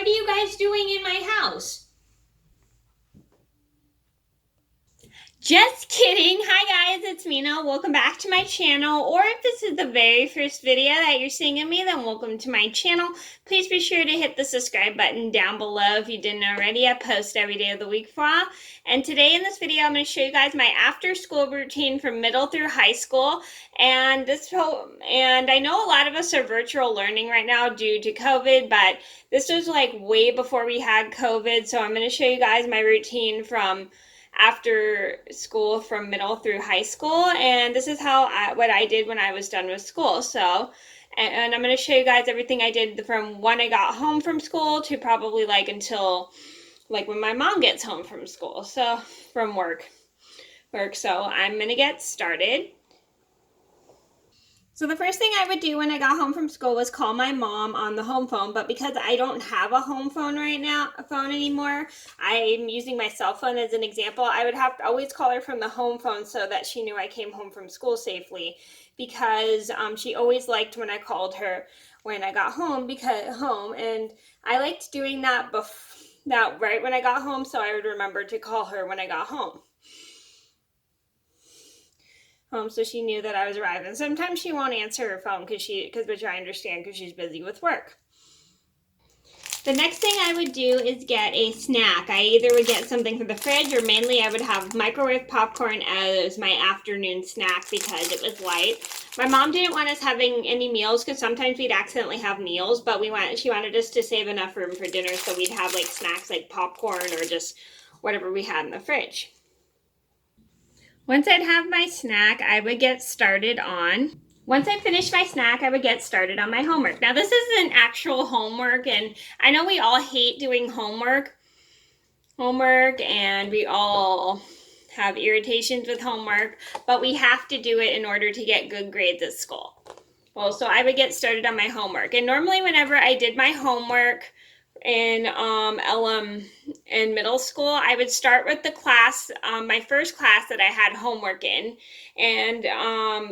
What are you guys doing in my house? Just kidding. Hi guys, it's Mena. Welcome back to my channel. Or if this is the very first video that you're seeing of me, then welcome to my channel. Please be sure to hit the subscribe button down below if you didn't already. I post every day of the week for y'all. And today in this video, I'm going to show you guys my after school routine from middle through high school. And I know a lot of us are virtual learning right now due to COVID, but this was like way before we had COVID. So I'm going to show you guys my routine from after school from middle through high school, and this is what I did when I was done with school. So and I'm going to show you guys everything I did from when I got home from school to probably like until like when my mom gets home from school, so from work. So I'm going to get started. So the first thing I would do when I got home from school was call my mom on the home phone, but because I don't have a home phone anymore, I'm using my cell phone as an example. I would have to always call her from the home phone so that she knew I came home from school safely, because she always liked when I called her when I got home, and I liked doing that right when I got home, so I would remember to call her when I got home. So she knew that I was arriving. Sometimes she won't answer her phone which I understand because she's busy with work. The next thing I would do is get a snack. I either would get something from the fridge, or mainly I would have microwave popcorn as my afternoon snack because it was light. My mom didn't want us having any meals because sometimes we'd accidentally have meals, but she wanted us to save enough room for dinner, so we'd have like snacks like popcorn or just whatever we had in the fridge. Once I'd have my snack, Once I finished my snack, I would get started on my homework. Now, this isn't actual homework, and I know we all hate doing homework, and we all have irritations with homework, but we have to do it in order to get good grades at school. Well, so I would get started on my homework, and normally whenever I did my homework in middle school, I would start with the class, my first class that I had homework in. And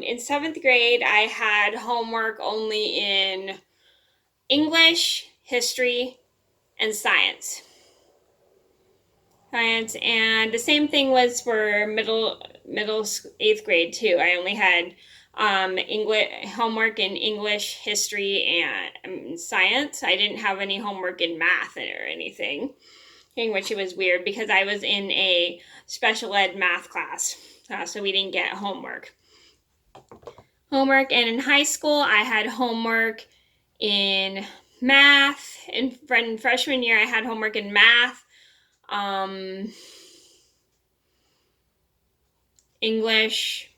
in 7th grade, I had homework only in English, history, and science. And the same thing was for middle 8th grade too. I only had homework in English, history, and science. I didn't have any homework in math or anything, which was weird because I was in a special ed math class, so we didn't get homework. And in high school, I had homework in math. In freshman year, I had homework in math, English,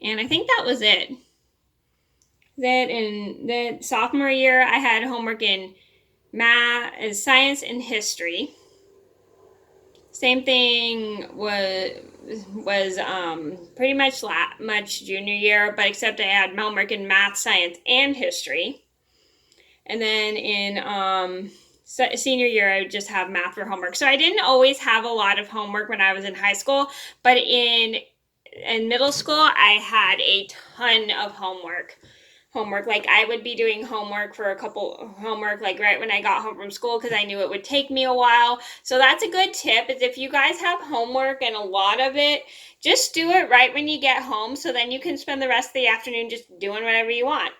and I think that was it. Then in the sophomore year, I had homework in math, science, and history. Same thing was pretty much junior year, but except I had homework in math, science, and history. And then in senior year, I would just have math for homework. So I didn't always have a lot of homework when I was in high school, but in middle school, I had a ton of homework. Like I would be doing homework like right when I got home from school, because I knew it would take me a while. So that's a good tip, is if you guys have homework and a lot of it, just do it right when you get home, so then you can spend the rest of the afternoon just doing whatever you want.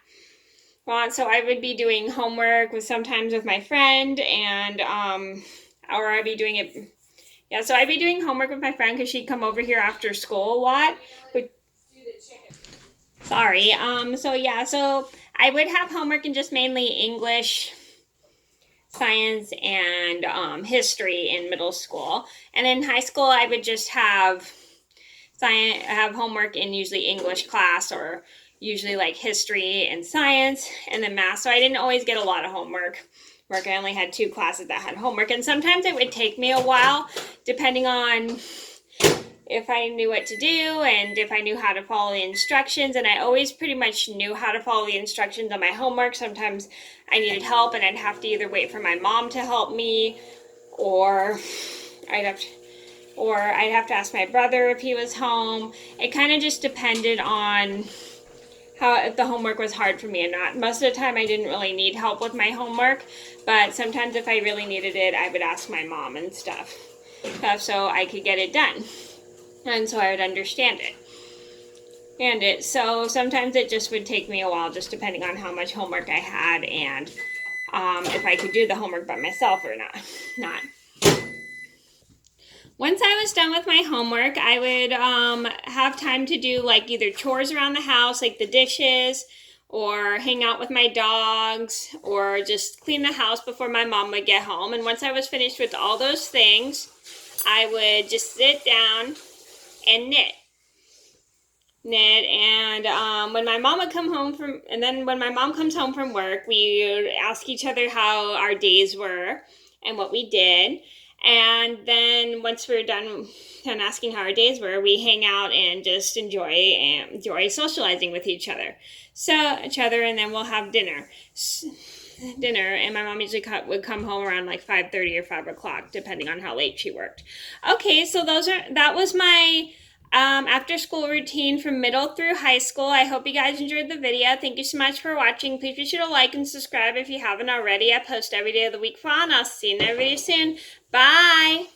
So I would be doing homework sometimes with my friend, and or I'd be doing it. Yeah, so I'd be doing homework with my friend because she'd come over here after school a lot. Sorry. So I would have homework in just mainly English, science, and history in middle school. And in high school, I would just have homework in usually English class, or usually like history and science, and then math. So I didn't always get a lot of homework. I only had 2 classes that had homework, and sometimes it would take me a while, depending on if I knew what to do and if I knew how to follow the instructions. And I always pretty much knew how to follow the instructions on my homework. Sometimes I needed help, and I'd have to either wait for my mom to help me, or I'd have to ask my brother if he was home. It kind of just depended on how if the homework was hard for me or not. Most of the time I didn't really need help with my homework, but sometimes if I really needed it, I would ask my mom and stuff so I could get it done. And so I would understand it. So sometimes it just would take me a while, just depending on how much homework I had and if I could do the homework by myself or not. Once I was done with my homework, I would have time to do like either chores around the house, like the dishes, or hang out with my dogs, or just clean the house before my mom would get home. And once I was finished with all those things, I would just sit down and knit. And when my mom would come home when my mom comes home from work, we would ask each other how our days were and what we did. And then once we're done asking how our days were, we hang out and just enjoy socializing with each other. And then we'll have dinner. And my mom usually would come home around like 5:30 or 5 o'clock, depending on how late she worked. Okay, so that was my after school routine from middle through high school. I hope you guys enjoyed the video. Thank you so much for watching. Please be sure to like and subscribe if you haven't already. I post every day of the week for and I'll see you in every video soon. Bye!